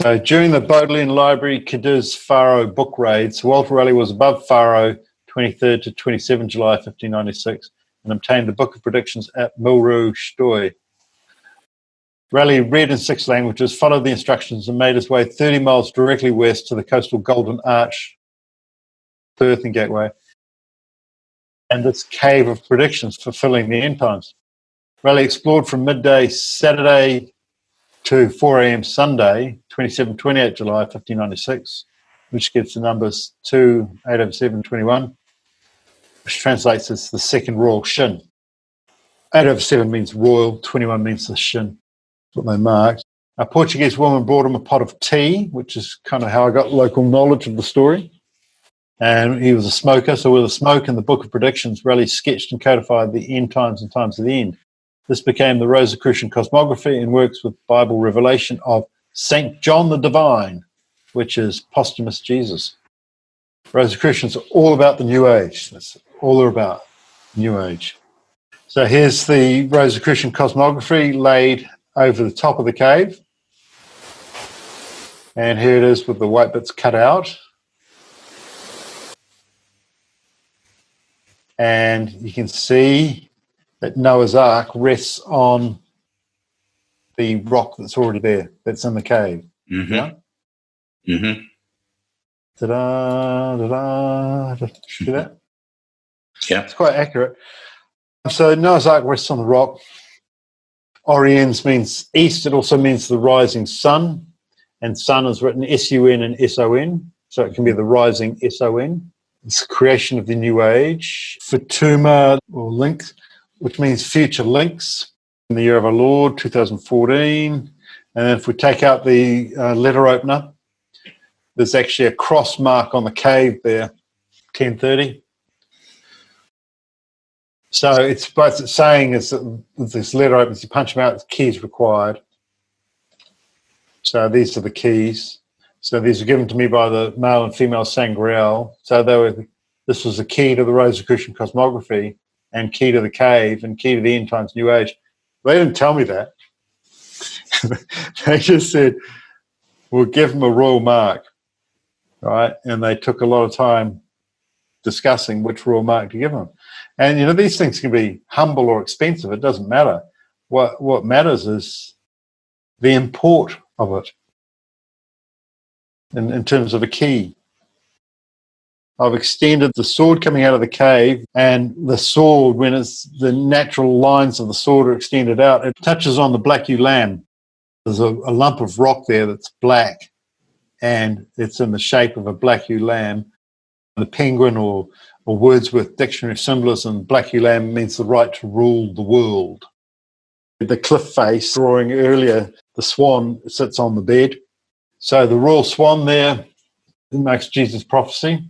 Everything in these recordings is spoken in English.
So during the Bodleian Library Cadiz Faro book raids, Walter Raleigh was above Faro 23rd to 27 July 1596 and obtained the Book of Predictions at Milru Stoy. Raleigh read in 6 languages, followed the instructions and made his way 30 miles directly west to the coastal Golden Arch, Perth and Gateway, and this cave of predictions fulfilling the end times. Raleigh explored from midday Saturday to 4 a.m. Sunday, 27-28 July 1596, which gives the numbers 2, 8 over 7, 21, which translates as the second royal shin. 8 over 7 means royal, 21 means the shin. That's what they marked. A Portuguese woman brought him a pot of tea, which is kind of how I got local knowledge of the story. And he was a smoker, so with the smoke and the Book of Predictions, Raleigh sketched and codified the end times and times of the end. This became the Rosicrucian Cosmography and works with Bible revelation of St. John the Divine, which is posthumous Jesus. Rosicrucians are all about the New Age. That's all they're about, New Age. So here's the Rosicrucian Cosmography laid over the top of the cave. And here it is with the white bits cut out. And you can see that Noah's Ark rests on the rock that's already there, that's in the cave. Mm-hmm. Yeah? Mm-hmm. Ta-da, ta-da. See that? Yeah. It's quite accurate. So Noah's Ark rests on the rock. Oriens means east. It also means the rising sun. And sun is written S-U-N and S-O-N. So it can be the rising S-O-N. It's the creation of the New Age. Futuma, or link, which means future links, in the year of our Lord, 2014. And then if we take out the letter opener, there's actually a cross mark on the cave there, 1030. So it's both saying is that with this letter opens, you punch them out, the key is required. So these are the keys. So these were given to me by the male and female Sangreal. So this was the key to the Rosicrucian Cosmography and key to the cave and key to the end times New Age. They didn't tell me that. They just said, we'll give them a royal mark, right? And they took a lot of time discussing which royal mark to give them. And, you know, these things can be humble or expensive. It doesn't matter. What matters is the import of it in terms of a key. I've extended the sword coming out of the cave, and the sword, when it's the natural lines of the sword are extended out, it touches on the black ewe lamb. There's a lump of rock there that's black, and it's in the shape of a black ewe lamb. The Penguin or Wordsworth Dictionary of Symbolism, black ewe lamb means the right to rule the world. The cliff face drawing earlier, the swan sits on the bed. So the royal swan there makes Jesus' prophecy.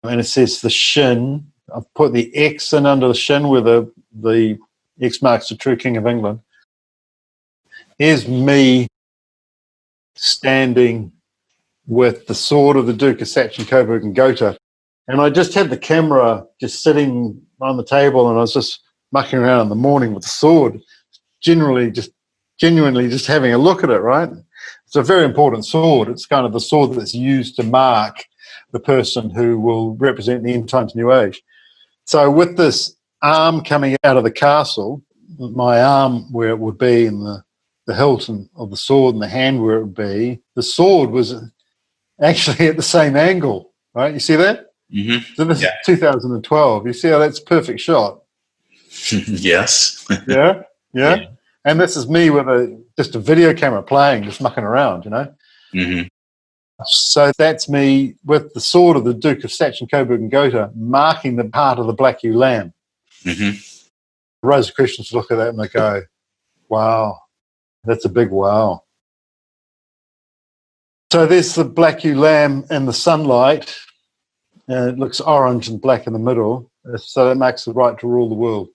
And it says the shin. I've put the X in under the shin where the X marks the true King of England. Here's me standing with the sword of the Duke of Saxon, Coburg and Gotha. And I just had the camera just sitting on the table, and I was just mucking around in the morning with the sword, genuinely just having a look at it, right? It's a very important sword. It's kind of the sword that's used to mark the person who will represent the end times New Age. So with this arm coming out of the castle, my arm where it would be in the hilt of the sword and the hand where it would be, the sword was actually at the same angle, right? You see that? Mm-hmm. So this is 2012. You see how that's a perfect shot? Yes. Yeah? And this is me with just a video camera playing, just mucking around, you know? Mm-hmm. So that's me with the sword of the Duke of Saxon, Coburg and Gotha marking the part of the black ewe lamb. Mm-hmm. Rosicrucians look at that and they go, wow, that's a big wow. So there's the black ewe lamb in the sunlight. It looks orange and black in the middle. So that makes the right to rule the world.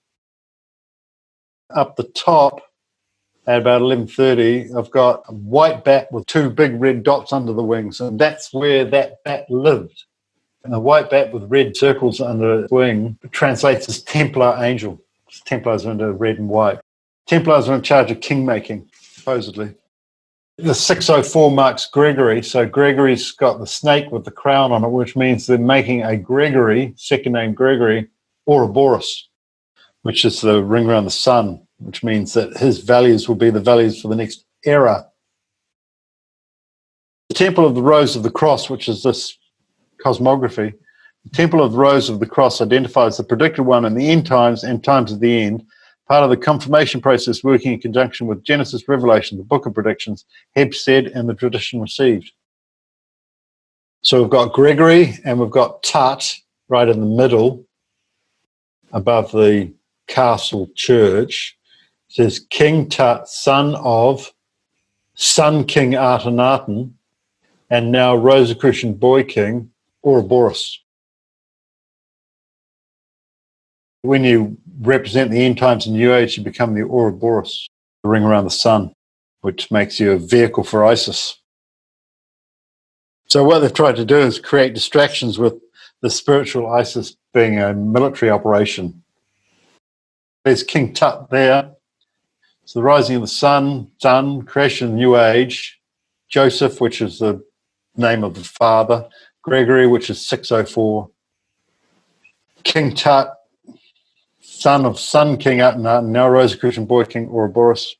Up the top, at about 11:30, I've got a white bat with 2 big red dots under the wings, and that's where that bat lived. And a white bat with red circles under its wing translates as Templar angel. Templars are into red and white. Templars are in charge of king-making, supposedly. The 604 marks Gregory, so Gregory's got the snake with the crown on it, which means they're making a Gregory, second name Gregory, Ouroboros, which is the ring around the sun, which means that his values will be the values for the next era. The Temple of the Rose of the Cross, which is this cosmography, the Temple of the Rose of the Cross identifies the predicted one in the end times and times of the end, part of the confirmation process working in conjunction with Genesis, Revelation, the book of predictions, Heb said, and the tradition received. So we've got Gregory and we've got Tut right in the middle above the castle church. It says King Tut, son of Sun King Akhenaten, and now Rosicrucian boy king Ouroboros. When you represent the end times and New Age, you become the Ouroboros, the ring around the sun, which makes you a vehicle for ISIS. So what they've tried to do is create distractions with the spiritual ISIS being a military operation. There's King Tut there. It's the rising of the sun, creation of the New Age, Joseph, which is the name of the father, Gregory, which is 604, King Tut, son of Sun King Akhenaten, now Rosicrucian boy king Ouroboros.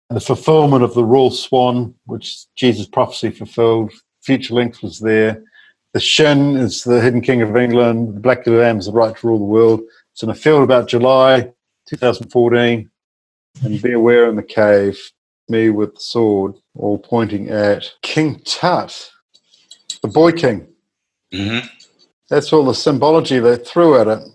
The fulfillment of the royal swan, which Jesus' prophecy fulfilled, future length was there. The Shin is the hidden king of England. The black lamb is the right to rule the world. It's in a field about July 2014. And be aware in the cave, me with the sword, all pointing at King Tut, the boy king. Mm-hmm. That's all the symbology they threw at it.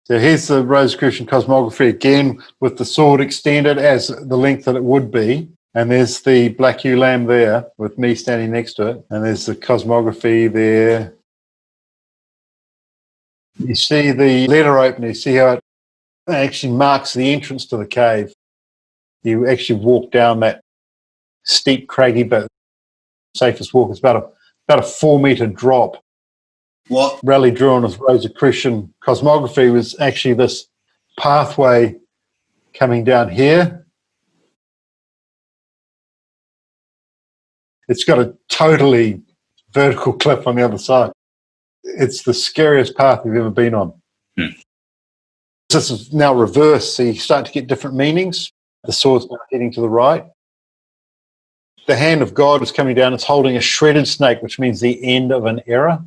So here's the Rosicrucian cosmography again with the sword extended as the length that it would be. And there's the black ewe lamb there with me standing next to it. And there's the cosmography there. You see the letter opener, you see how it actually marks the entrance to the cave. You actually walk down that steep, craggy bit. Safest walk is about a 4-meter drop. What Raleigh drew on his Rosicrucian cosmography was actually this pathway coming down here. It's got a totally vertical cliff on the other side. It's the scariest path we've ever been on. This is now reversed, so you start to get different meanings. The sword's now heading to the right. The hand of God is coming down. It's holding a shredded snake, which means the end of an era,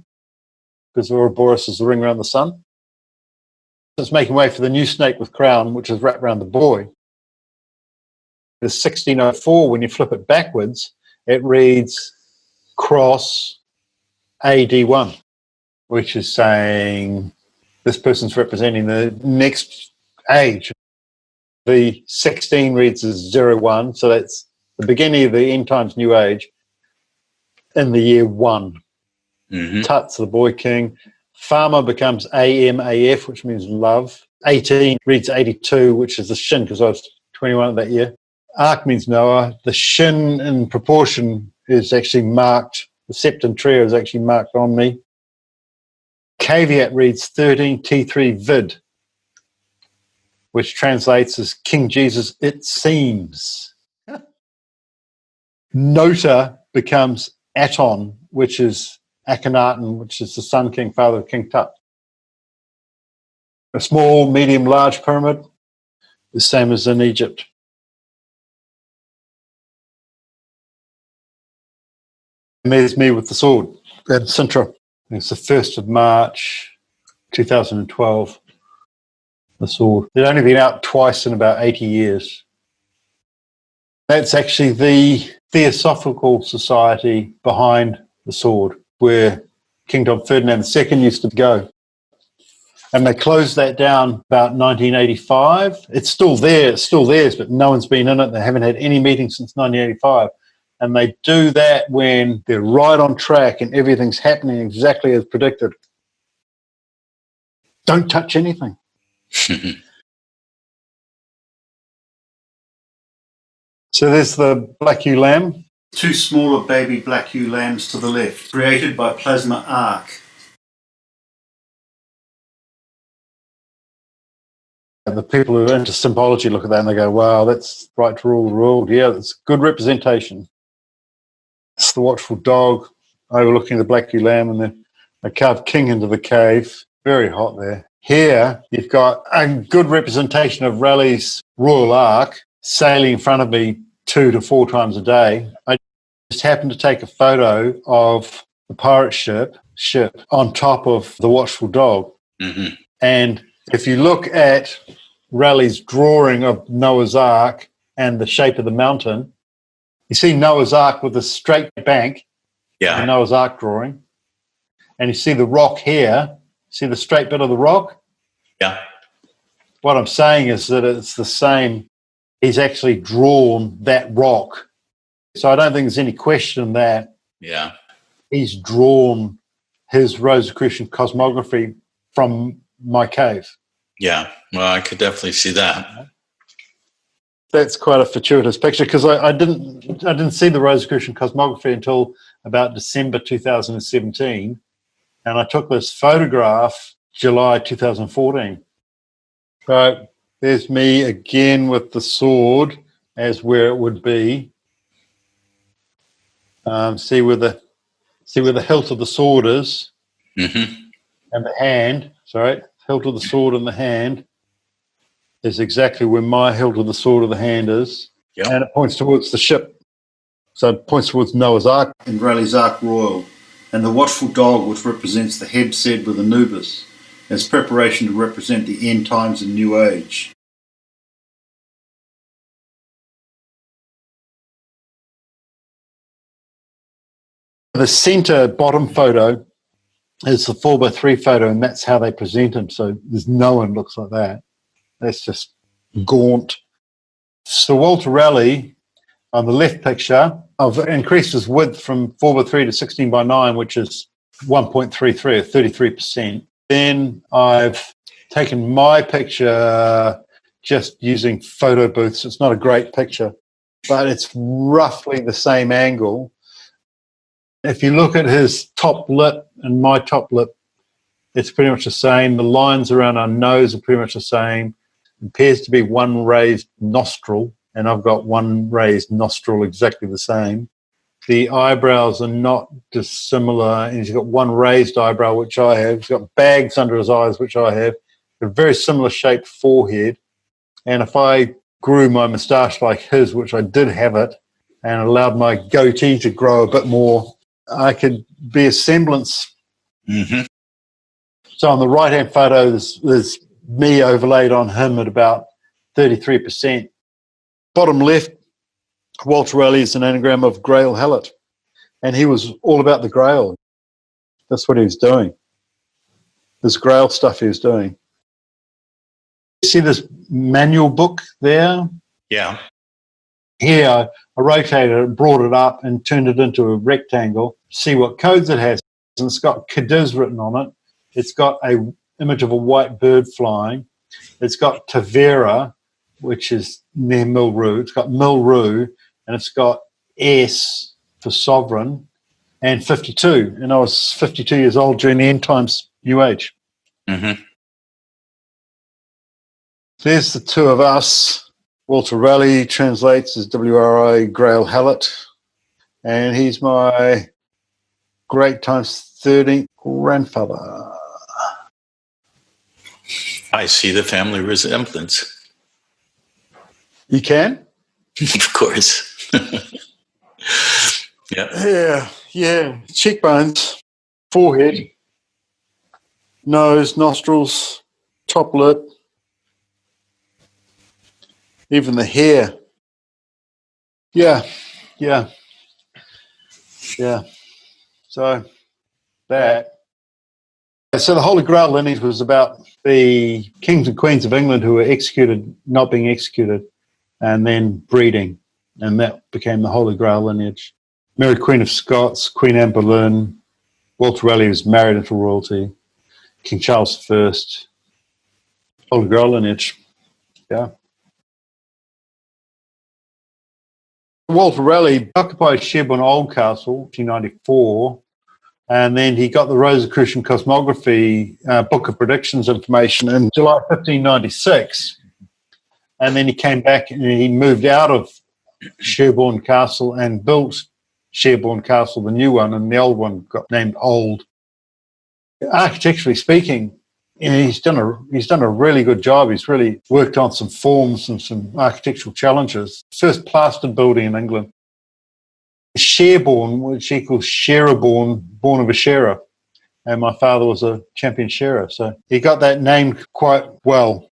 because Ouroboros is the ring around the sun. It's making way for the new snake with crown, which is wrapped around the boy. The 1604, when you flip it backwards, it reads cross AD1, which is saying this person's representing the next age. The 16 reads as 01, so that's the beginning of the end times new age in the year 1. Mm-hmm. Tut's the boy king. Farmer becomes AMAF, which means love. 18 reads 82, which is the Shin, because I was 21 of that year. Ark means Noah. The Shin in proportion is actually marked. The septentrio is actually marked on me. Caveat reads 13 T3 vid, which translates as King Jesus, it seems. Nota becomes Aton, which is Akhenaten, which is the Sun King, father of King Tut. A small, medium, large pyramid, the same as in Egypt. And there's me with the sword at Sintra. It's the 1st of March, 2012. The sword. It's only been out twice in about 80 years. That's actually the Theosophical Society behind the sword, where King Dom Ferdinand II used to go. And they closed that down about 1985. It's still there, it's still theirs, but no one's been in it. They haven't had any meetings since 1985. And they do that when they're right on track and everything's happening exactly as predicted. Don't touch anything. So there's the black ewe lamb. 2 smaller baby black ewe lambs to the left, created by plasma arc. The people who are into symbology look at that and they go, wow, that's right to rule the world. Yeah, that's good representation. It's the watchful dog overlooking the black ewe lamb, and the carved king into the cave. Very hot there. Here, you've got a good representation of Raleigh's Royal Ark sailing in front of me 2 to 4 times a day. I just happened to take a photo of the pirate ship on top of the watchful dog. Mm-hmm. And if you look at Raleigh's drawing of Noah's Ark and the shape of the mountain, you see Noah's Ark with a straight bank, Yeah. the Noah's Ark drawing, and you see the rock here, see the straight bit of the rock? Yeah. What I'm saying is that it's the same. He's actually drawn that rock. So I don't think there's any question that he's drawn his Rosicrucian cosmography from my cave. Yeah. Well, I could definitely see that. That's quite a fortuitous picture, because I didn't see the Rosicrucian cosmography until about December 2017, and I took this photograph July 2014. So there's me again with the sword as where it would be. See where the hilt of the sword is, Mm-hmm. and the hand. Sorry, hilt of the sword and the hand is exactly where my hilt of the sword of the hand is, and it points towards the ship. So it points towards Noah's Ark and Raleigh's Ark Royal, and the watchful dog, which represents the Hebsed with Anubis, as preparation to represent the end times and new age. The center bottom photo is the 4x3 photo, and that's how they present him. So there's no one looks like that. That's just gaunt. So Walter Raleigh, on the left picture, I've increased his width from 4x3 to 16:9, which is 1.33 or 33%. Then I've taken my picture just using photo booths. It's not a great picture, but it's roughly the same angle. If you look at his top lip and my top lip, it's pretty much the same. The lines around our nose are pretty much the same. It appears to be one raised nostril, and I've got one raised nostril exactly the same. The eyebrows are not dissimilar, and he's got one raised eyebrow, which I have. He's got bags under his eyes, which I have. A very similar shaped forehead. And if I grew my moustache like his, which I did have it, and allowed my goatee to grow a bit more, I could be a semblance. Mm-hmm. So on the right-hand photo, there's me overlaid on him at about 33%. Bottom left, Walter Raleigh is an anagram of Grail Hallett, and he was all about the Grail. That's what he was doing. This Grail stuff he was doing. You see this manual book there? Yeah. Here, I rotated it, brought it up, and turned it into a rectangle. See what codes it has. And it's got Cadiz written on it. It's got an image of a white bird flying. It's got Tavera, which is near Milru. It's got Milru, and it's got S for sovereign, and 52. And I was 52 years old during the end times New Age. Mm-hmm. There's the two of us. Walter Raleigh translates as WRI Grail Hallett, and he's my great times 13th grandfather. I see the family resemblance. You can? Of course. Yeah. Cheekbones, forehead, nose, nostrils, top lip, even the hair. Yeah. So that. So the Holy Grail lineage was about the kings and queens of England who were executed, not being executed, and then breeding. And that became the Holy Grail lineage. Mary Queen of Scots, Queen Anne Boleyn, Walter Raleigh was married into royalty, King Charles I, Holy Grail lineage. Yeah. Walter Raleigh occupied Sherborne Oldcastle, 1894, And then he got the Rosicrucian Cosmography Book of Predictions information in July 1596. And then he came back and he moved out of Sherborne Castle and built Sherborne Castle, the new one, and the old one got named Old. Architecturally speaking, he's done a really good job. He's really worked on some forms and some architectural challenges. First plastered building in England. Sherborne, which equals Sherborne, born of a shearer. And my father was a champion shearer, so he got that name quite well.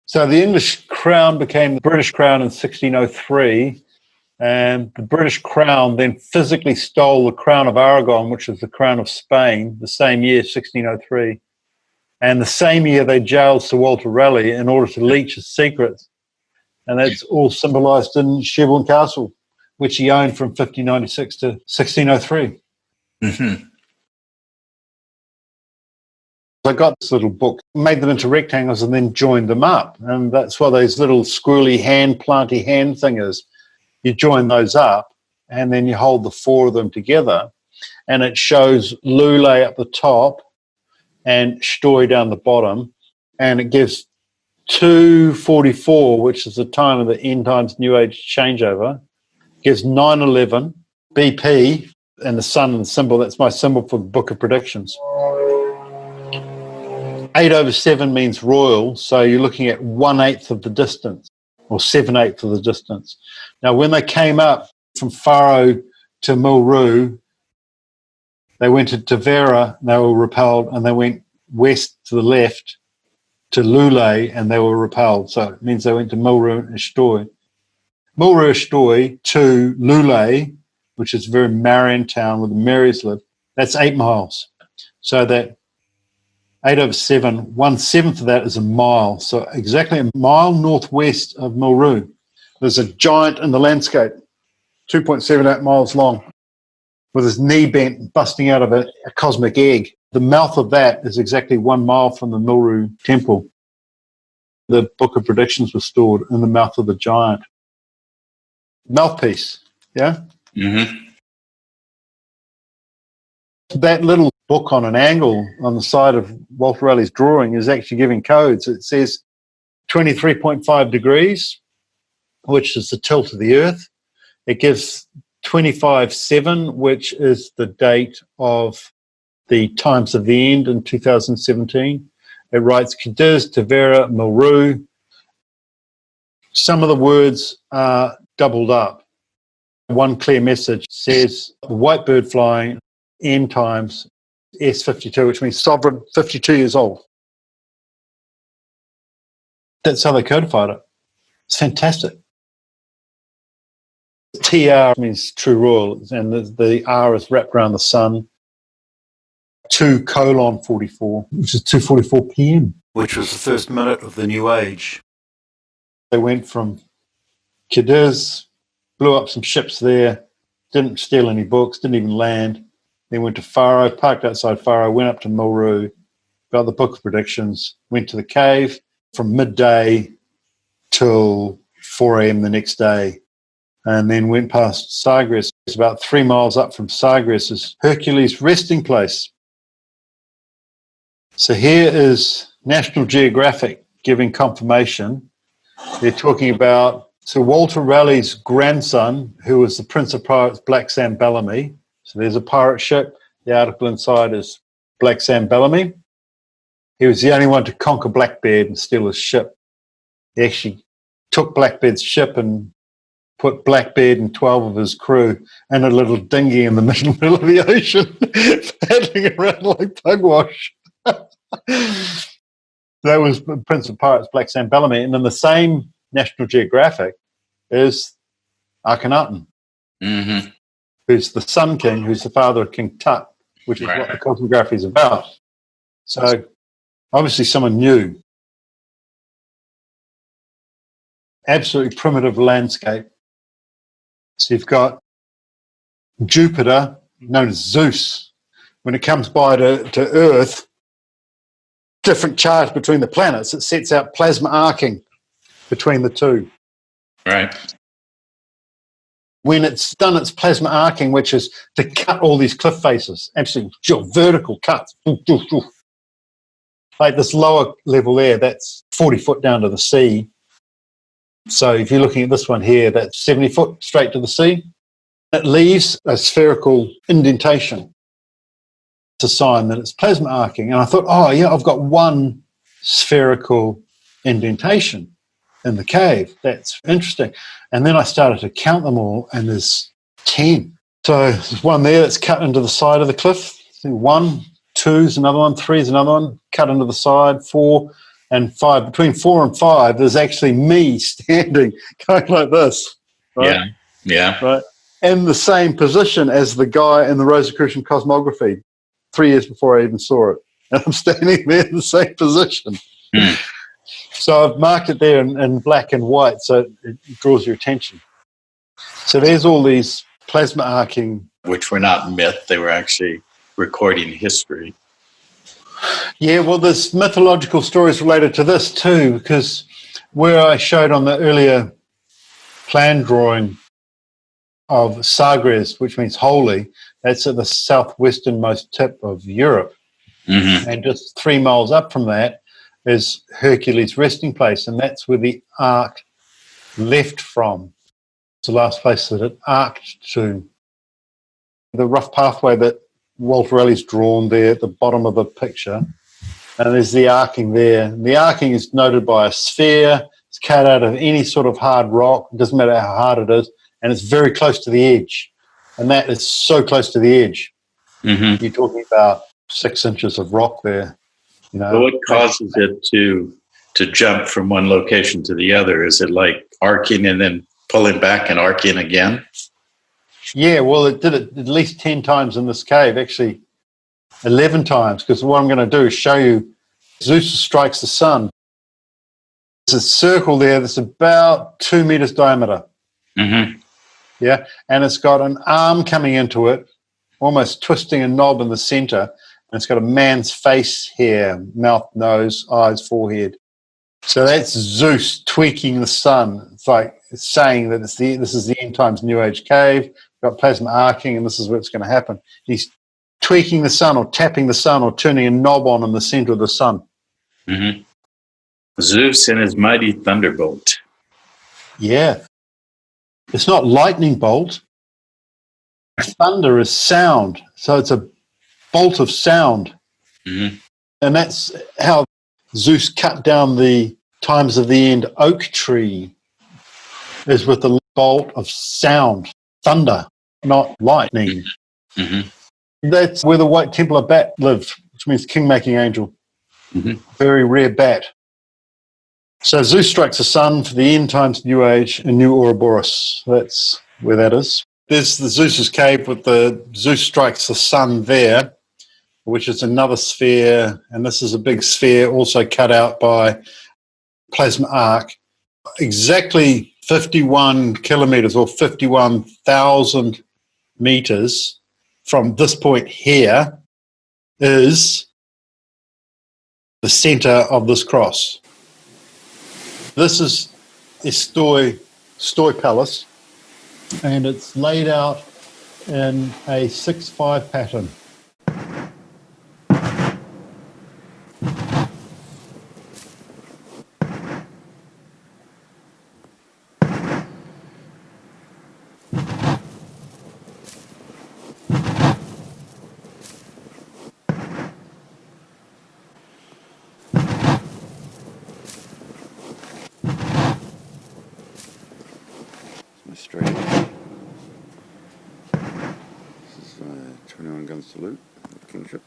So the English crown became the British crown in 1603, and the British crown then physically stole the crown of Aragon, which is the crown of Spain, the same year, 1603. And the same year they jailed Sir Walter Raleigh in order to leach his secrets. And that's all symbolised in Sherborne Castle, which he owned from 1596 to 1603. Mm-hmm. I got this little book, made them into rectangles and then joined them up. And that's what those little squirrely planty hand thing is. You join those up and then you hold the four of them together and it shows Lulay at the top and Stoy down the bottom. And it gives 244, which is the time of the end times New Age changeover. It gives 911, BP, and the sun and the symbol. That's my symbol for the Book of Predictions. 8/7 means royal, so you're looking at 1/8 of the distance, or 7/8 of the distance. Now, when they came up from Faro to Milroo, they went to Tavera, and they were repelled, and they went west to the left to Lulay, and they were repelled. So it means they went to Milroo and Stoy. Milroo Stoy to Lulay, which is a very Marian town where the Marys live, that's 8 miles. So that 8/7, 1/7 of that is a mile. So exactly a mile northwest of Milroo. There's a giant in the landscape, 2.78 miles long, with his knee bent, busting out of a cosmic egg. The mouth of that is exactly 1 mile from the Milroo temple. The Book of Predictions was stored in the mouth of the giant. Mouthpiece, yeah? Mm-hmm. That little book on an angle on the side of Walter Raleigh's drawing is actually giving codes. It says 23.5 degrees, which is the tilt of the Earth. It gives 25/7, which is the date of the times of the end in 2017. It writes Cadiz, Tavera, Milroo. Some of the words are doubled up. One clear message says the white bird flying, end times, S52, which means sovereign, 52 years old. That's how they codified it. It's fantastic. TR means true royal, and the R is wrapped around the sun. 2:44, which is 2:44 p.m., which was the first minute of the New Age. They went from Cadiz, blew up some ships there, didn't steal any books, didn't even land. Then went to Faro, parked outside Faro, went up to Milroo, got the Book of Predictions, went to the cave from midday till 4 a.m. the next day, and then went past Sagres. It's about 3 miles up from Sagres is Hercules' resting place. So here is National Geographic giving confirmation. They're talking about Sir Walter Raleigh's grandson, who was the Prince of Pirates, Black Sam Bellamy. So there's a pirate ship. The article inside is Black Sam Bellamy. He was the only one to conquer Blackbeard and steal his ship. He actually took Blackbeard's ship and put Blackbeard and 12 of his crew in a little dinghy in the middle of the ocean, paddling around like pugwash. That was Prince of Pirates, Black Sam Bellamy. And in the same National Geographic is Akhenaten, Mm-hmm. who's the Sun King, who's the father of King Tut, which is what the Cosmography is about. So obviously someone knew. Absolutely primitive landscape. So you've got Jupiter, known as Zeus. When it comes by to Earth, different charge between the planets, it sets out plasma arcing between the two. Right. when it's done its plasma arcing, which is to cut all these cliff faces, absolutely vertical cuts. Like this lower level there, that's 40 foot down to the sea. So if you're looking at this one here, that's 70 foot straight to the sea. It leaves a spherical indentation. It's a sign that it's plasma arcing. And I thought, oh, yeah, I've got one spherical indentation in the cave. That's interesting. And then I started to count them all, and there's 10. So there's one there that's cut into the side of the cliff. 1, 2 is another one, 3 is another one, cut into the side, 4 and 5. Between 4 and 5, there's actually me standing, going like this. Right? Yeah. Right. In the same position as the guy in the Rosicrucian Cosmography 3 years before I even saw it. And I'm standing there in the same position. So I've marked it there in black and white so it draws your attention. So there's all these plasma arcing. Which were not myth, they were actually recording history. Yeah, well, there's mythological stories related to this too, because where I showed on the earlier plan drawing of Sagres, which means holy, that's at the southwesternmost tip of Europe. And just 3 miles up from that is Hercules' resting place, and that's where the ark left from. It's the last place that it arced to. The rough pathway that Walter Raleigh's drawn there at the bottom of the picture, and there's the arcing there. And the arcing is noted by a sphere. It's cut out of any sort of hard rock. It doesn't matter how hard it is, and it's very close to the edge. And that is so close to the edge. You're talking about 6 inches of rock there. You know, So what causes it to jump from one location to the other? Is it like arcing and then pulling back and arcing again? Yeah, well, it did it at least 10 times in this cave, actually 11 times, because what I'm going to do is show you Zeus strikes the sun. There's a circle there that's about 2 meters diameter. Yeah, and it's got an arm coming into it, almost twisting a knob in the center, and it's got a man's face here, mouth, nose, eyes, forehead. So that's Zeus tweaking the sun. It's like it's saying that this is the end times New Age cave, got plasma arcing, and this is what's going to happen. He's tweaking the sun or tapping the sun or turning a knob on in the center of the sun. Zeus and his mighty thunderbolt. Yeah. It's not lightning bolt. Thunder is sound. So it's a bolt of sound. And that's how Zeus cut down the times of the end oak tree, is with the bolt of sound, thunder, not lightning. That's where the White Templar bat lived, which means king-making angel. Very rare bat. So Zeus strikes the sun for the end times New Age and New Ouroboros. That's where that is. There's the Zeus's cave with the Zeus strikes the sun there, which is another sphere, and this is a big sphere also cut out by plasma arc. Exactly 51 kilometers or 51,000 meters from this point here is the center of this cross. This is a Stoy Palace, and it's laid out in a 6-5 pattern. Straight. This is 21 gun salute, Kingship.